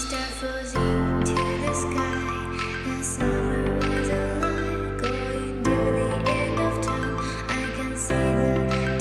start floating to the sky. The summer was alive, going to the end of time. I can see the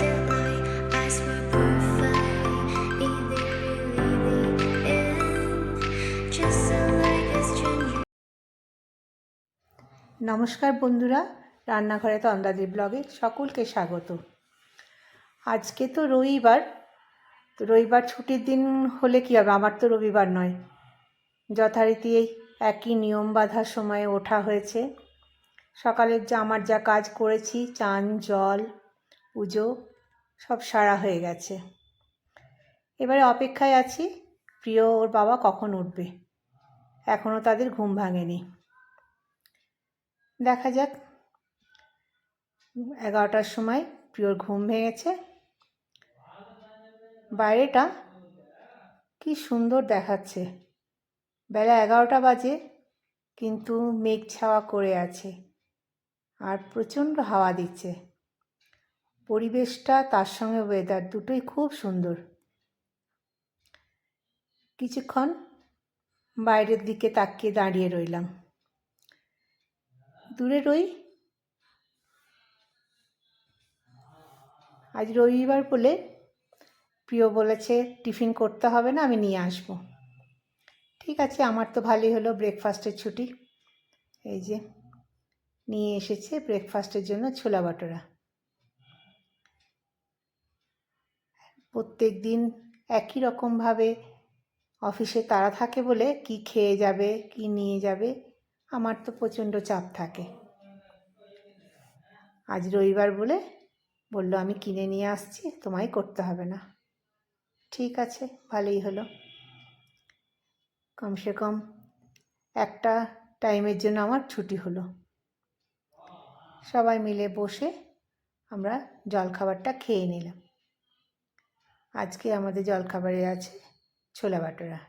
daylight. I swear perfectly in the really the end. Just so like a stranger. নমস্কার বন্ধুরা, রান্নাঘরে তন্দ্রাদি ব্লগে সকলকে স্বাগত। আজকে তো রবিবার, রবিবার ছুটির দিন হলে কী হবে, আমার তো রবিবার নয়, যথারীতি এই একই নিয়ম বাঁধার সময়ে ওঠা হয়েছে। সকালের আমার যা কাজ করেছি, চান জল পুজো সব সারা হয়ে গেছে। এবারে অপেক্ষায় আছি প্রিয় ওর বাবা কখন উঠবে, এখনও তাদের ঘুম ভাঙেনি। দেখা যাক, 11টার সময় প্রিয়র ঘুম ভেঙেছে। বাইরেটা কি সুন্দর দেখাচ্ছে, বেলা 11টা বাজে কিন্তু মেঘ ছাওয়া করে আছে আর প্রচণ্ড হাওয়া দিচ্ছে। পরিবেশটা তার সঙ্গে ওয়েদার দুটোই খুব সুন্দর। কিছুক্ষণ বাইরের দিকে তাকিয়ে দাঁড়িয়ে রইলাম। দূরে আজ রবিবার বলে প্রিয় বলেছে টিফিন করতে হবে না, আমি নিয়ে আসবো। ঠিক আছে, আমার তো ভালোই হলো, ব্রেকফাস্টের ছুটি। এই যে নিয়ে এসেছে ব্রেকফাস্টের জন্য ছোলা বাটোরা। প্রত্যেক দিন একই রকমভাবে অফিসে তাড়া থাকে বলে কি খেয়ে যাবে কি নিয়ে যাবে, আমার তো প্রচণ্ড চাপ থাকে। আজ রবিবার বলে বলল আমি কিনে নিয়ে আসছি, তোমায় করতে হবে না। ঠিক আছে, ভালোই হলো, কমসে কম একটা টাইমের জন্য আমার ছুটি হলো। সবাই মিলে বসে আমরা জলখাবারটা খেয়ে নিলাম। আজকে আমাদের জলখাবারে আছে ছোলা বাটোরা।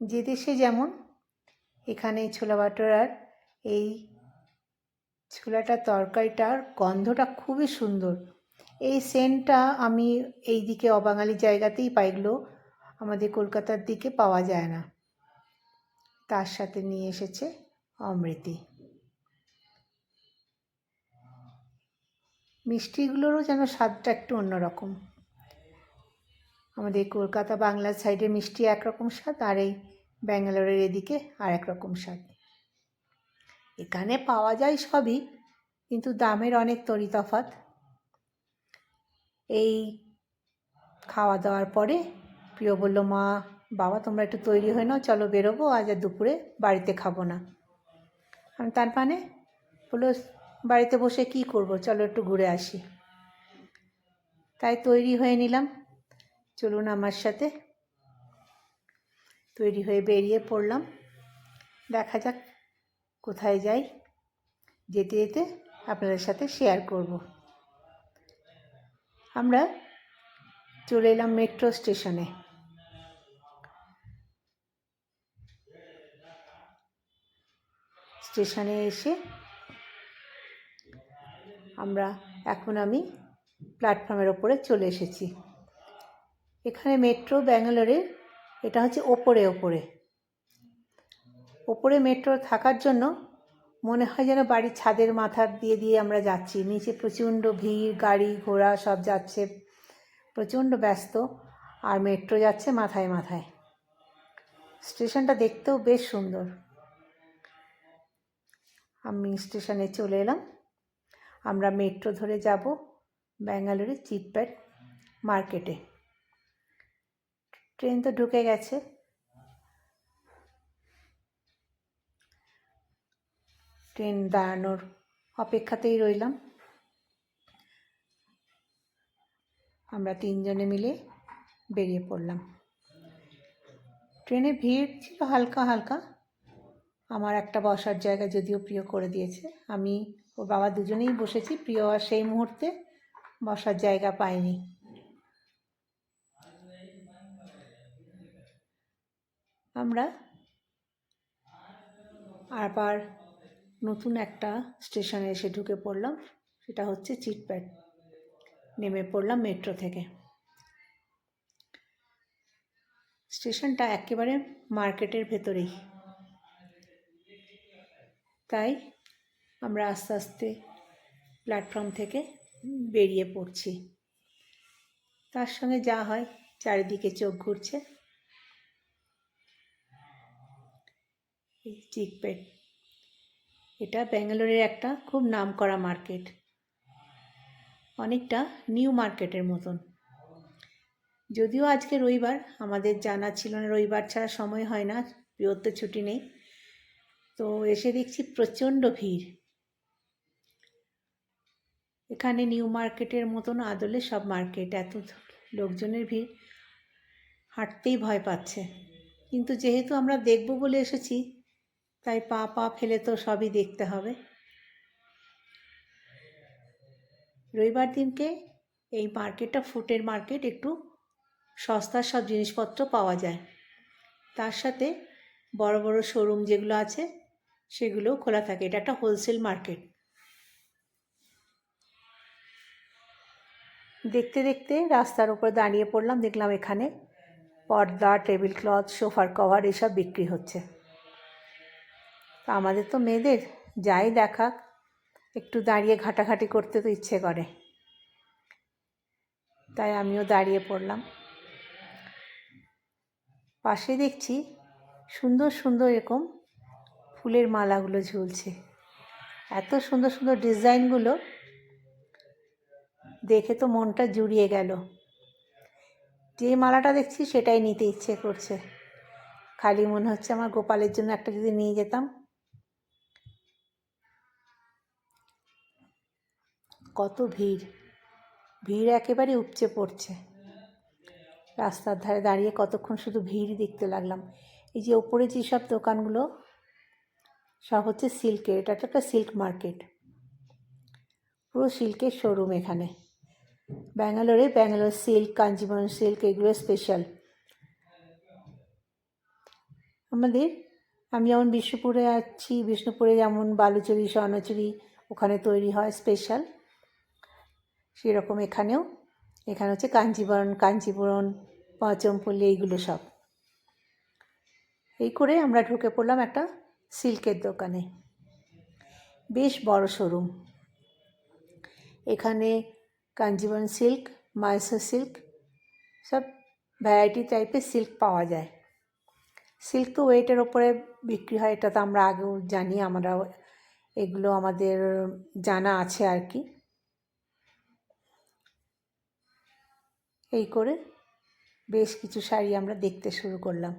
যে দেশে যেমন, এখানে ছোলা বাটোরার এই ছোলাটার তরকারিটার গন্ধটা খুবই সুন্দর। এই সেন্টটা আমি এই দিকে অবাঙালি জায়গাতেই পাই, এগুলো আমাদের কলকাতার দিকে পাওয়া যায় না। তার সাথে নিয়ে এসেছে অমৃতি। মিষ্টিগুলোরও যেন স্বাদটা একটু অন্যরকম। আমাদের কলকাতা বাংলার সাইডের মিষ্টি একরকম স্বাদ, আর এই ব্যাঙ্গালোরের এদিকে আর একরকম স্বাদ। এখানে পাওয়া যায় সবই, কিন্তু দামের অনেক তফাৎ। এই খাওয়া দাওয়ার পরে প্রিয় বলল, মা বাবা তোমরা একটু তৈরি হয়ে নাও, চলো বেরোবো, আজ আর দুপুরে বাড়িতে খাবো না। আমি তার মানে বললো বাড়িতে বসে কি করব, চলো একটু ঘুরে আসি। তাই তৈরি হয়ে নিলাম, চলুন আমার সাথে। তৈরি হয়ে বেরিয়ে পড়লাম, দেখা যাক কোথায় যাই, যেতে যেতে আপনাদের সাথে শেয়ার করব। আমরা চলে এলাম মেট্রো স্টেশনে। স্টেশনে এসে আমি প্ল্যাটফর্মের ওপরে চলে এসেছি। এখানে মেট্রো ব্যাঙ্গালোরে এটা হচ্ছে ওপরে মেট্রো থাকার জন্য মনে হয় যেন বাড়ির ছাদের মাথা দিয়ে দিয়ে আমরা যাচ্ছি। নিচে প্রচণ্ড ভিড়, গাড়ি ঘোড়া সব যাচ্ছে, প্রচণ্ড ব্যস্ত, আর মেট্রো যাচ্ছে মাথায় মাথায়। স্টেশনটা দেখতেও বেশ সুন্দর। আমি স্টেশনে চলে এলাম। আমরা মেট্রো ধরে যাব ব্যাঙ্গালোরের চিটপ্যাট মার্কেটে। ট্রেন তো ঢুকে গেছে, ট্রেন দাঁড়ানোর অপেক্ষাতেই রইলাম। আমরা তিনজনে মিলে বেরিয়ে পড়লাম। ট্রেনে ভিড় ছিল হালকা হালকা। আমার একটা বসার জায়গা যদিও প্রিয় করে দিয়েছে, আমি ও বাবা দুজনেই বসেছি, প্রিয় আর সেই মুহূর্তে বসার জায়গা পাইনি। আমরা আবার নতুন একটা স্টেশনে এসে ঢুকে পড়লাম, সেটা হচ্ছে চিটপ্যাট। নেমে পড়লাম মেট্রো থেকে। স্টেশনটা একেবারে মার্কেটের ভেতরেই, তাই আমরা আস্তে আস্তে প্ল্যাটফর্ম থেকে বেরিয়ে পড়ছি। তার সঙ্গে যা হয়, চারিদিকে চোখ ঘুরছে। এই চিকপেট, এটা ব্যাঙ্গালোরের একটা খুব নামকরা মার্কেট, অনেকটা নিউ মার্কেটের মতন। যদিও আজকে রবিবার, আমাদের জানা ছিল না, রবিবার ছাড়া সময় হয় না, বৃহত্তর ছুটি নেই। তো এসে দেখছি প্রচণ্ড ভিড়। এখানে নিউ মার্কেটের মতন আদলে সব মার্কেট, এত লোকজনের ভিড়, হাঁটতেই ভয় পাচ্ছে। কিন্তু যেহেতু আমরা দেখব বলে এসেছি, তাই পা ফেলে তো সবই দেখতে হবে। রবিবার দিনকে এই মার্কেটটা ফুটের মার্কেট, একটু সস্তার সব জিনিসপত্র পাওয়া যায়। তার সাথে বড় বড় শোরুম যেগুলো আছে সেগুলোও খোলা থাকে। এটা একটা হোলসেল মার্কেট। দেখতে দেখতে রাস্তার উপর দাঁড়িয়ে পড়লাম, দেখলাম এখানে পর্দা, টেবিল ক্লথ, সোফার কভার এসব বিক্রি হচ্ছে। তা আমাদের তো মেয়েদের যাই দেখাক, একটু দাঁড়িয়ে ঘাটাঘাটি করতে তো ইচ্ছে করে, তাই আমিও দাঁড়িয়ে পড়লাম। পাশে দেখছি সুন্দর সুন্দর এরকম ফুলের মালাগুলো ঝুলছে। এত সুন্দর সুন্দর ডিজাইনগুলো দেখে তো মনটা জুড়িয়ে গেল। যে মালাটা দেখছি সেটাই নিতে ইচ্ছে করছে। খালি মনে হচ্ছে আমার গোপালের জন্য একটা যদি নিয়ে যেতাম। কত ভিড়, ভিড় একেবারে উপচে পড়ছে। রাস্তার ধারে দাঁড়িয়ে কতক্ষণ শুধু ভিড় দেখতে লাগলাম। এই যে ওপরে যেসব দোকানগুলো সব হচ্ছে সিল্কের, এটা একটা সিল্ক মার্কেট, পুরো সিল্কের শোরুম এখানে। ব্যাঙ্গালোর সিল্ক, কাঞ্জিবরম সিল্ক, এগুলো স্পেশাল। আমি যেমন বিষ্ণুপুরে আছি, বিষ্ণুপুরে যেমন বালুচরী, স্বর্ণচুরি ওখানে তৈরি হয় স্পেশাল, সেরকম এখানে হচ্ছে কাঞ্জিবরম, পঞ্চমপল্লী, এইগুলো সব। এই করে আমরা ঢুকে পড়লাম একটা সিল্কের দোকানে। বেশ বড় শোরুম। এখানে কাঞ্জিবরম সিল্ক, মাইসোর সিল্ক, সব ভ্যারাইটি টাইপের সিল্ক পাওয়া যায়। সিল্ক তো ওয়েটের ওপরে বিক্রি হয়, এটা তো আমরা আগেও জানি, এগুলো আমাদের জানা আছে আর কি। এই করে বেশ কিছু শাড়ি আমরা দেখতে শুরু করলাম।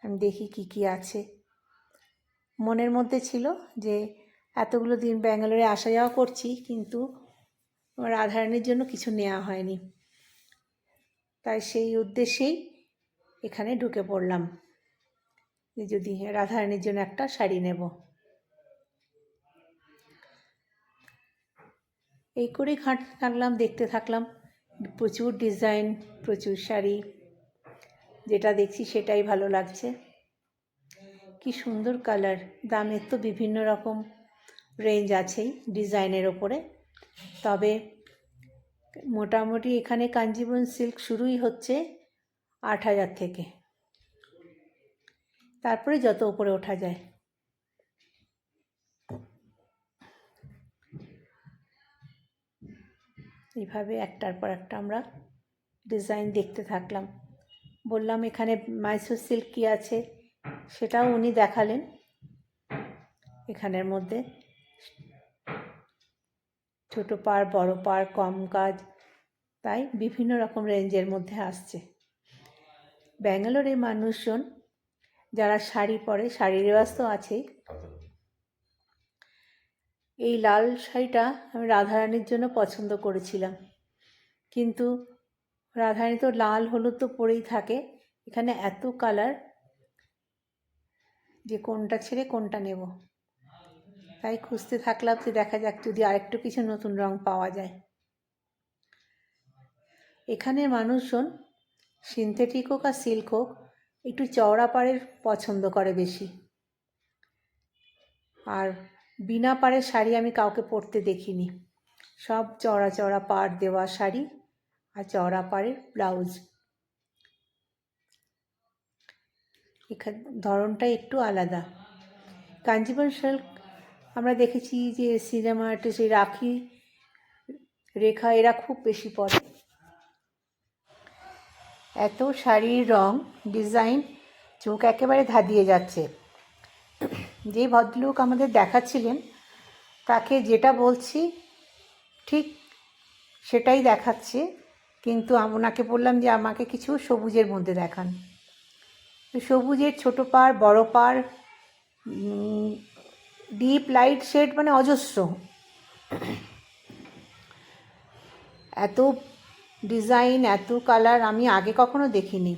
আমি দেখি কি কি আছে। মনের মধ্যে ছিল যে এতগুলো দিন ব্যাঙ্গালোরে আসা যাওয়া করছি, কিন্তু রাধারানীর জন্য কিছু নেওয়া হয়নি, তাই সেই উদ্দেশ্যেই এখানে ঢুকে পড়লাম যে যদি রাধারানীর জন্য একটা শাড়ি নেব। এই করেই ঘাঁটতে থাকলাম, দেখতে থাকলাম। প্রচুর ডিজাইন, প্রচুর শাড়ি, যেটা দেখছি সেটাই ভালো লাগছে। কি সুন্দর কালার। দামের তো বিভিন্ন রকম রেঞ্জ আছেই ডিজাইনের ওপরে, তবে মোটামুটি এখানে কাঞ্জিবরম সিল্ক শুরুই হচ্ছে 8,000 থেকে, তারপরে যত উপরে ওঠা যায়। এইভাবে একটার পর একটা আমরা ডিজাইন দেখতে থাকলাম। বললাম এখানে মাইসোর সিল্ক কী আছে, সেটাও উনি দেখালেন। এখানের মধ্যে ছোটো পাড়, বড় পাড়, কম কাজ, তাই বিভিন্ন রকম রেঞ্জের মধ্যে আসছে। ব্যাঙ্গালোরে মানুষজন যারা শাড়ি পরে, শাড়ির রেওয়াজ তো আছেই। এই লাল শাড়িটা আমি রাধারানীর জন্য পছন্দ করেছিলাম, কিন্তু রাধারানী তো লাল হলুদ তো পরেই থাকে, এখানে এত কালার যে কোনটা ছেড়ে কোনটা নেব, তাই খুঁজতে থাকলাম যে দেখা যাক যদি আরেকটু কিছু নতুন রং পাওয়া যায়। এখানের মানুষজন সিনথেটিক হোক আর সিল্ক হোক, একটু চওড়া পাড়ের পছন্দ করে বেশি। আর বিনা পাড়ের শাড়ি আমি কাউকে পরতে দেখিনি। সব চওড়া চওড়া পাড় দেওয়া শাড়ি আর চওড়া পাড়ের ব্লাউজ। এখানে ধরনটা একটু আলাদা। কাঞ্জিবরম সিল্ক আমরা দেখেছি যে সিনেমা আর্টিস্ট এই রাখি রেখা এরা খুব বেশি পরে। এত শাড়ির রং ডিজাইন চোখ একেবারে ধাঁধিয়ে যাচ্ছে। যে ভদ্রলোক আমাদের দেখাচ্ছিলেন তাকে যেটা বলছি ঠিক সেটাই দেখাচ্ছে, কিন্তু ওনাকে বললাম যে আমাকে কিছু সবুজের মধ্যে দেখান। তো সবুজের ছোটো পাড় বড় পাড় ডিপ লাইট শেড মানে অজস্র, এত ডিজাইন এত কালার আমি আগে কখনো দেখিনি।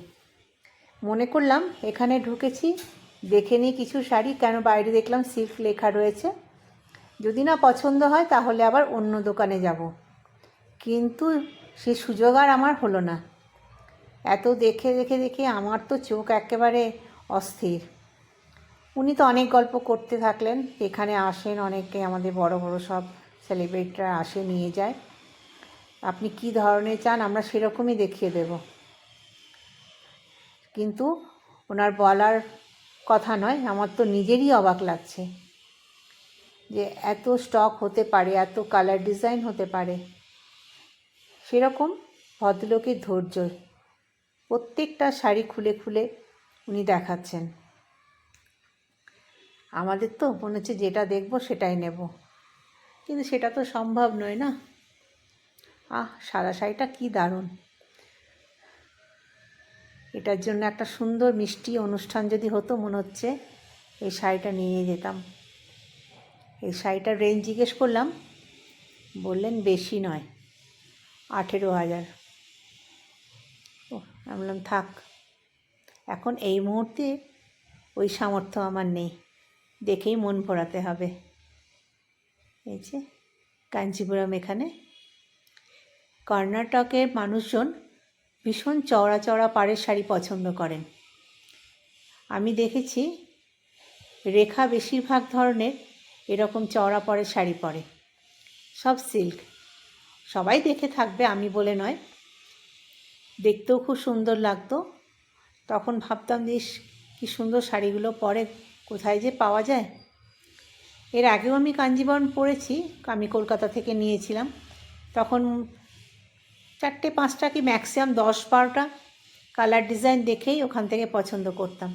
মনে করলাম এখানে ঢুকেছি দেখে নিই কিছু শাড়ি, কেন বাইরে দেখলাম সিল্ক লেখা রয়েছে, যদি না পছন্দ হয় তাহলে আবার অন্য দোকানে যাব। কিন্তু সে সুযোগ আর আমার হলো না। এত দেখে দেখে দেখে আমার তো চোখ একেবারে অস্থির। উনি তো অনেক গল্প করতে থাকলেন, এখানে আসেন অনেকে, আমাদের বড় বড় সব সেলিব্রিটিরা আসে নিয়ে যায়, আপনি কি ধরনের চান আমরা সেরকমই দেখিয়ে দেব। কিন্তু ওনার বলার কথা নয়, আমার তো নিজেরই অবাক লাগছে যে এত স্টক হতে পারে, এত কালার ডিজাইন হতে পারে। সেরকম ভদ্রলোকের ধৈর্য, প্রত্যেকটা শাড়ি খুলে খুলে উনি দেখাচ্ছেন। আমাদের তো মনে হচ্ছে যেটা দেখব সেটাই নেব, কিন্তু সেটা তো সম্ভব নয় না। সাদা শাড়িটা কি দারুণ! এটার জন্য একটা সুন্দর মিষ্টি অনুষ্ঠান যদি হতো মনে হচ্ছে এই শাড়িটা নিয়ে যেতাম। এই শাড়িটার রেঞ্জ জিজ্ঞেস করলাম, বললেন বেশি নয়, 18,000। আমি বললাম থাক, এখন এই মুহূর্তে ওই সামর্থ্য আমার নেই, দেখেই মন ভরাতে হবে। এই যে কাঞ্চিপুরম, এখানে কর্ণাটকের মানুষজন ভীষণ চওড়া চওড়া পাড়ের শাড়ি পছন্দ করেন। আমি দেখেছি রেখা বেশিরভাগ ধরনের এরকম চওড়া পাড়ের শাড়ি পরে, সব সিল্ক। সবাই দেখে থাকবে আমি বলে নয়, দেখতেও খুব সুন্দর লাগতো। তখন ভাবতাম যে কি সুন্দর শাড়িগুলো পরে, কোথায় যে পাওয়া যায়। এর আগেও আমি কাঞ্জিবরম পরেছি, আমি কলকাতা থেকে নিয়েছিলাম। তখন 4-5টা কি ম্যাক্সিমাম 10-12টা কালার ডিজাইন দেখেই ওখান থেকে পছন্দ করতাম।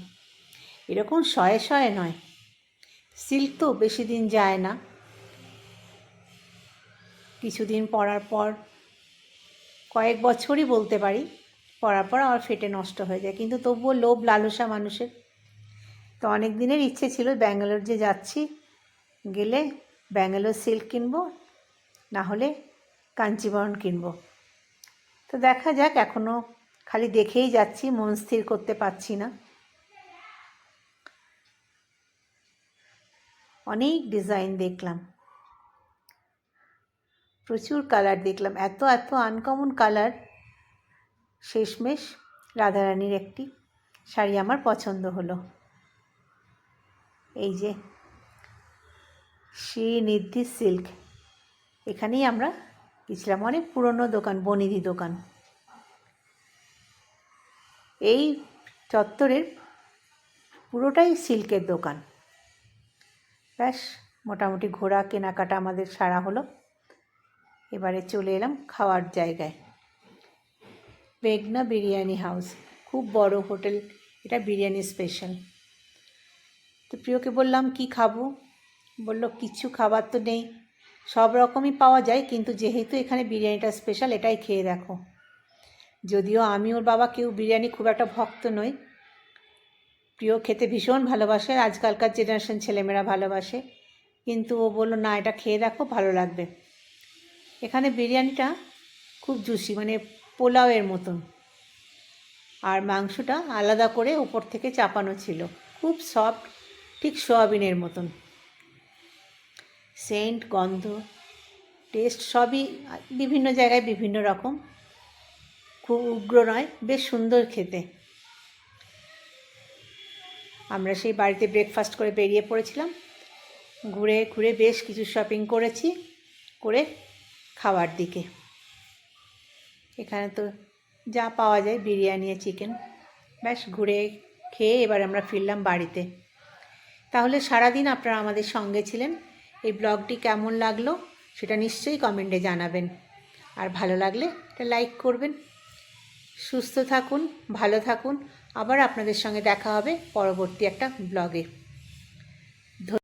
এরকম শয়ে শয়ে নয়। সিল্ক তো বেশি দিন যায় না, কিছুদিন পরার পর, কয়েক বছরই বলতে পারি, পরার পর আবার ফেটে নষ্ট হয়ে যায়। কিন্তু তবুও লোভ লালসা মানুষের। তো অনেক দিনের ইচ্ছে ছিল ব্যাঙ্গালোর যে যাচ্ছি, গেলে ব্যাঙ্গালোর সিল্ক কিনবো, না হলে কাঞ্চিবরম কিনবো। তো দেখা যাক, এখনও খালি দেখেই যাচ্ছি, মন স্থির করতে পারছি না। অনেক ডিজাইন দেখলাম, প্রচুর কালার দেখলাম, এত এত আনকমন কালার। শেষমেশ রাধারানীর একটি শাড়ি আমার পছন্দ হলো। এই যে শ্রীনিধি সিল্ক, এখানেই আমরা গেছিলাম, অনেক পুরনো দোকান, বনিধি দোকান। এই চত্বরের পুরোটাই সিল্কের দোকান। ব্যাস মোটামুটি ঘোরা কেনাকাটা আমাদের সারা হলো। এবারে চলে এলাম খাওয়ার জায়গায়, মেঘনা বিরিয়ানি হাউস, খুব বড় হোটেল, এটা বিরিয়ানি স্পেশাল। তো প্রিয়কে বললাম কি খাবো, বললো কিছু খাবার তো নেই, সব রকমই পাওয়া যায়, কিন্তু যেহেতু এখানে বিরিয়ানিটা স্পেশাল এটাই খেয়ে দেখো। যদিও আমি ওর বাবা কেউ বিরিয়ানি খুব একটা ভক্ত নই, প্রিয় খেতে ভীষণ ভালোবাসে, আজকালকার জেনারেশন ছেলেমেয়েরা ভালোবাসে, কিন্তু ও বললো না এটা খেয়ে দেখো ভালো লাগবে। এখানে বিরিয়ানিটা খুব জুসি, মানে পোলাওয়ের মতন, আর মাংসটা আলাদা করে উপর থেকে চাপানো ছিল, খুব সফট, ঠিক সোয়াবিনের মতন। সেন্ট, গন্ধ, টেস্ট সবই বিভিন্ন জায়গায় বিভিন্ন রকম, খুব উগ্র নয়, বেশ সুন্দর খেতে। আমরা সেই বাড়িতে ব্রেকফাস্ট করে বেরিয়ে পড়েছিলাম, ঘুরে ঘুরে বেশ কিছু শপিং করেছি, করে খাওয়ার দিকে। এখানে তো যা পাওয়া যায় বিরিয়ানি আর চিকেন, ব্যাস ঘুরে খেয়ে এবার আমরা ফিরলাম বাড়িতে। তাহলে সারাদিন আপনারা আমাদের সঙ্গে ছিলেন। এই ব্লগটি কেমন লাগলো সেটা নিশ্চয়ই কমেন্টে জানাবেন, আর ভালো লাগলে একটা লাইক করবেন। সুস্থ থাকুন, ভালো থাকুন। আবার আপনাদের সঙ্গে দেখা হবে পরবর্তী একটা ব্লগে।